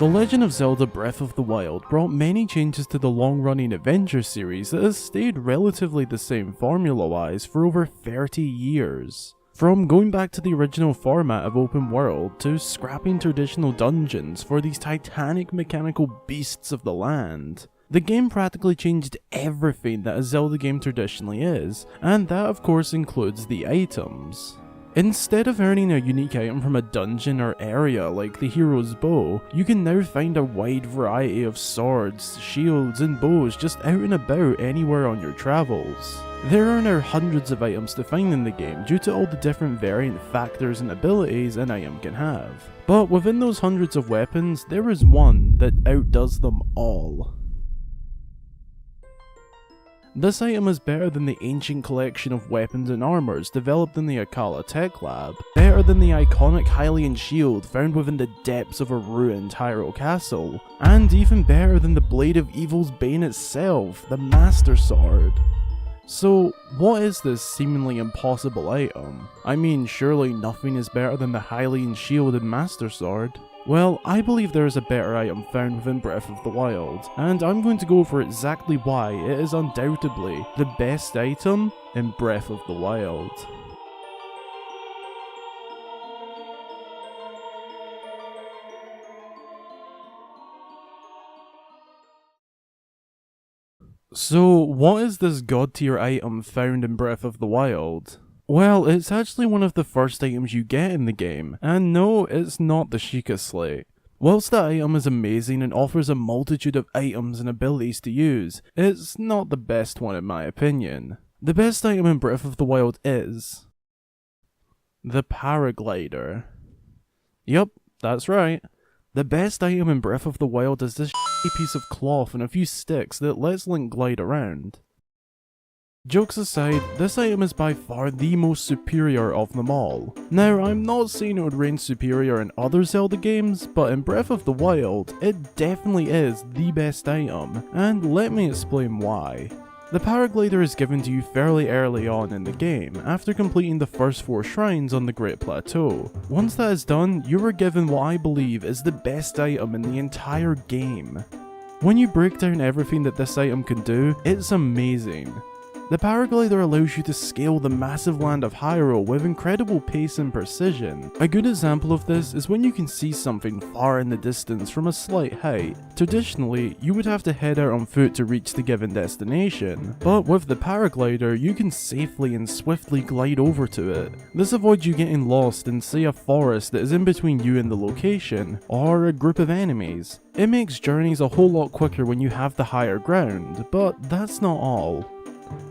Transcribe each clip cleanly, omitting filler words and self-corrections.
The Legend of Zelda Breath of the Wild brought many changes to the long-running adventure series that has stayed relatively the same formula-wise for over 30 years. From going back to the original format of open world to scrapping traditional dungeons for these titanic mechanical beasts of the land. The game practically changed everything that a Zelda game traditionally is, and that of course includes the items. Instead of earning a unique item from a dungeon or area like the hero's bow, you can now find a wide variety of swords, shields, and bows just out and about anywhere on your travels. There are now hundreds of items to find in the game due to all the different variant factors and abilities an item can have. But within those hundreds of weapons, there is one that outdoes them all. This item is better than the ancient collection of weapons and armors developed in the Akala Tech Lab, better than the iconic Hylian shield found within the depths of a ruined Hyrule castle, and even better than the Blade of Evil's Bane itself, the Master Sword. So, what is this seemingly impossible item? I mean, surely nothing is better than the Hylian shield and Master Sword. Well, I believe there is a better item found within Breath of the Wild, and I'm going to go over exactly why it is undoubtedly the best item in Breath of the Wild. So, what is this god tier item found in Breath of the Wild? Well, it's actually one of the first items you get in the game, and no, it's not the Sheikah Slate. Whilst the item is amazing and offers a multitude of items and abilities to use, it's not the best one in my opinion. The best item in Breath of the Wild is the Paraglider. Yup, that's right. The best item in Breath of the Wild is this piece of cloth and a few sticks that lets Link glide around. Jokes aside, this item is by far the most superior of them all. Now, I'm not saying it would reign superior in other Zelda games, but in Breath of the Wild, it definitely is the best item, and let me explain why. The Paraglider is given to you fairly early on in the game, after completing the first 4 shrines on the Great Plateau. Once that is done, you are given what I believe is the best item in the entire game. When you break down everything that this item can do, it's amazing. The Paraglider allows you to scale the massive land of Hyrule with incredible pace and precision. A good example of this is when you can see something far in the distance from a slight height. Traditionally, you would have to head out on foot to reach the given destination, but with the Paraglider, you can safely and swiftly glide over to it. This avoids you getting lost in, say, a forest that is in between you and the location, or a group of enemies. It makes journeys a whole lot quicker when you have the higher ground, but that's not all.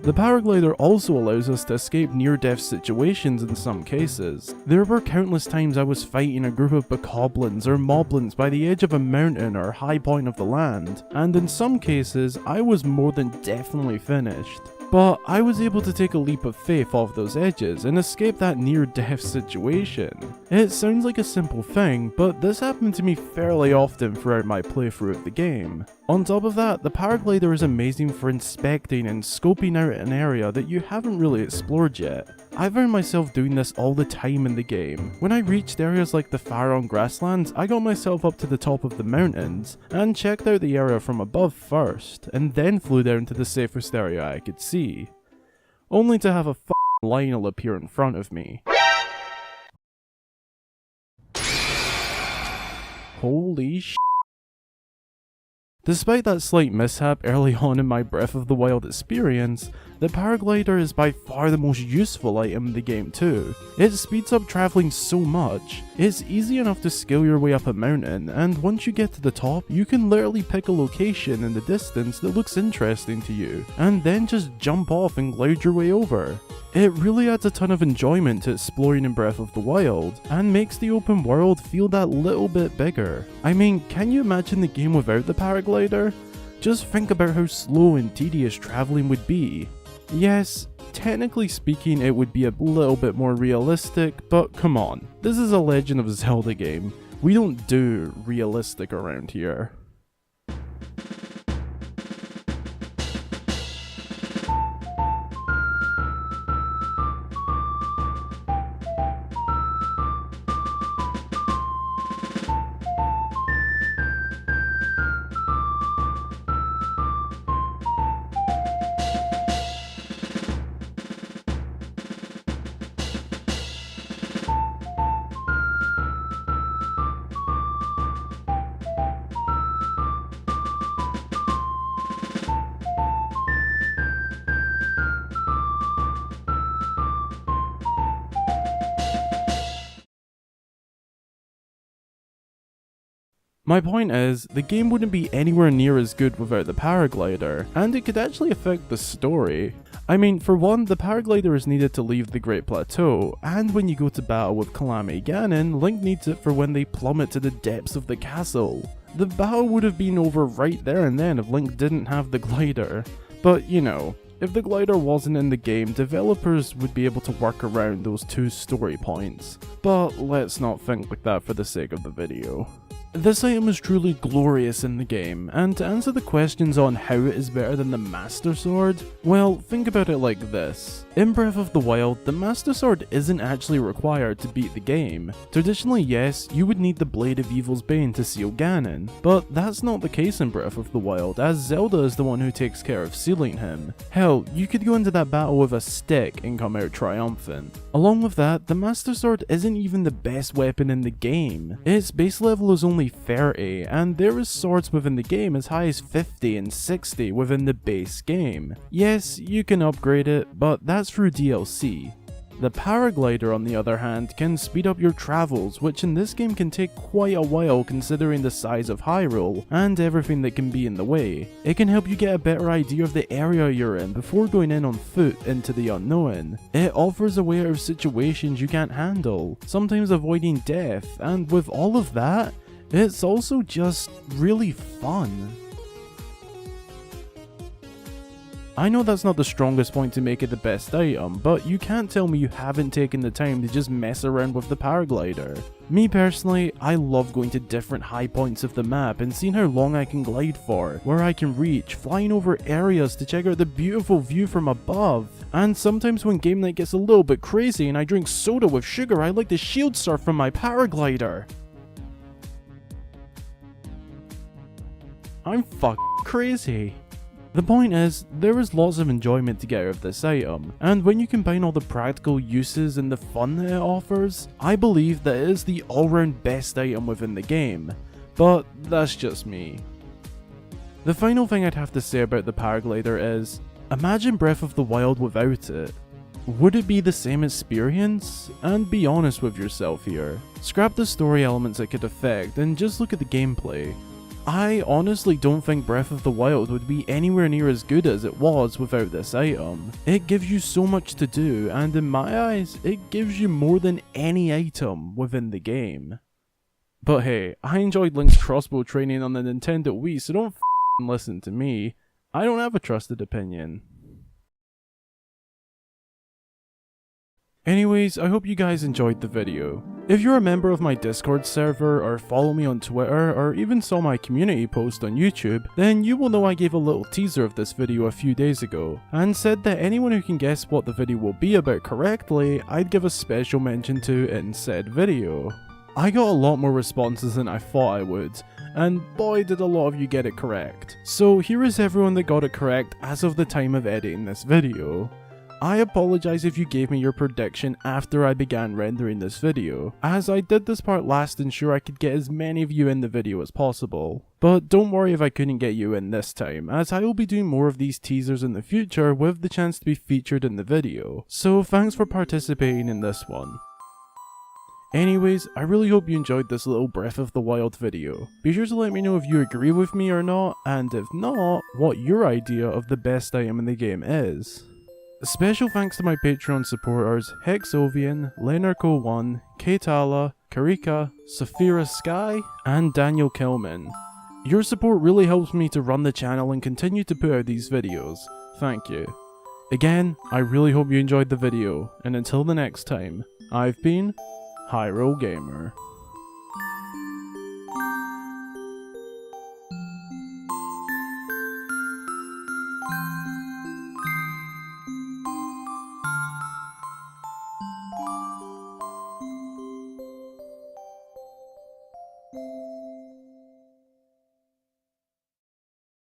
The Paraglider also allows us to escape near-death situations in some cases. There were countless times I was fighting a group of bokoblins or moblins by the edge of a mountain or high point of the land, and in some cases I was more than definitely finished. But I was able to take a leap of faith off those edges and escape that near-death situation. It sounds like a simple thing, but this happened to me fairly often throughout my playthrough of the game. On top of that, the Paraglider is amazing for inspecting and scoping out an area that you haven't really explored yet. I found myself doing this all the time in the game. When I reached areas like the Faron grasslands, I got myself up to the top of the mountains and checked out the area from above first, and then flew down to the safest area I could see. Only to have a Lionel appear in front of me. Holy sh**. Despite that slight mishap early on in my Breath of the Wild experience, the Paraglider is by far the most useful item in the game too. It speeds up travelling so much. It's easy enough to scale your way up a mountain, and once you get to the top, you can literally pick a location in the distance that looks interesting to you, and then just jump off and glide your way over. It really adds a ton of enjoyment to exploring in Breath of the Wild, and makes the open world feel that little bit bigger. I mean, can you imagine the game without the Paraglider? Just think about how slow and tedious travelling would be. Yes, technically speaking it would be a little bit more realistic, but come on, this is a Legend of Zelda game. We don't do realistic around here. My point is, the game wouldn't be anywhere near as good without the Paraglider, and it could actually affect the story. I mean, for one, the Paraglider is needed to leave the Great Plateau, and when you go to battle with Calamity Ganon, Link needs it for when they plummet to the depths of the castle. The battle would have been over right there and then if Link didn't have the glider. But, you know, if the glider wasn't in the game, developers would be able to work around those two story points. But let's not think like that for the sake of the video. This item is truly glorious in the game, and to answer the questions on how it is better than the Master Sword, well, think about it like this. In Breath of the Wild, the Master Sword isn't actually required to beat the game. Traditionally, yes, you would need the Blade of Evil's Bane to seal Ganon, but that's not the case in Breath of the Wild, as Zelda is the one who takes care of sealing him. Hell, you could go into that battle with a stick and come out triumphant. Along with that, the Master Sword isn't even the best weapon in the game. Its base level is only 30, and there is swords within the game as high as 50 and 60 within the base game. Yes, you can upgrade it, but that's through DLC. The Paraglider, on the other hand, can speed up your travels, which in this game can take quite a while considering the size of Hyrule and everything that can be in the way. It can help you get a better idea of the area you're in before going in on foot into the unknown. It offers a way out of situations you can't handle, sometimes avoiding death, and with all of that, it's also just really fun. I know that's not the strongest point to make it the best item, but you can't tell me you haven't taken the time to just mess around with the Paraglider. Me personally, I love going to different high points of the map and seeing how long I can glide for, where I can reach, flying over areas to check out the beautiful view from above. And sometimes when game night gets a little bit crazy and I drink soda with sugar, I like to shield surf from my Paraglider. I'm crazy. The point is, there is lots of enjoyment to get out of this item, and when you combine all the practical uses and the fun that it offers, I believe that it is the all-round best item within the game. But that's just me. The final thing I'd have to say about the Paraglider is, imagine Breath of the Wild without it. Would it be the same experience? And be honest with yourself here. Scrap the story elements it could affect and just look at the gameplay. I honestly don't think Breath of the Wild would be anywhere near as good as it was without this item. It gives you so much to do, and in my eyes, it gives you more than any item within the game. But hey, I enjoyed Link's crossbow training on the Nintendo Wii, so don't f***ing listen to me. I don't have a trusted opinion. Anyways, I hope you guys enjoyed the video. If you're a member of my Discord server, or follow me on Twitter, or even saw my community post on YouTube, then you will know I gave a little teaser of this video a few days ago, and said that anyone who can guess what the video will be about correctly, I'd give a special mention to in said video. I got a lot more responses than I thought I would, and boy did a lot of you get it correct. So here is everyone that got it correct as of the time of editing this video. I apologize if you gave me your prediction after I began rendering this video, as I did this part last to ensure I could get as many of you in the video as possible. But don't worry if I couldn't get you in this time, as I will be doing more of these teasers in the future with the chance to be featured in the video, so thanks for participating in this one. Anyways, I really hope you enjoyed this little Breath of the Wild video. Be sure to let me know if you agree with me or not, and if not, what your idea of the best item in the game is. Special thanks to my Patreon supporters Hexovian, Lenarco1, Keitala, Karika, Saphira Sky, and Daniel Kilman. Your support really helps me to run the channel and continue to put out these videos. Thank you. Again, I really hope you enjoyed the video, and until the next time, I've been Hyrule Gamer.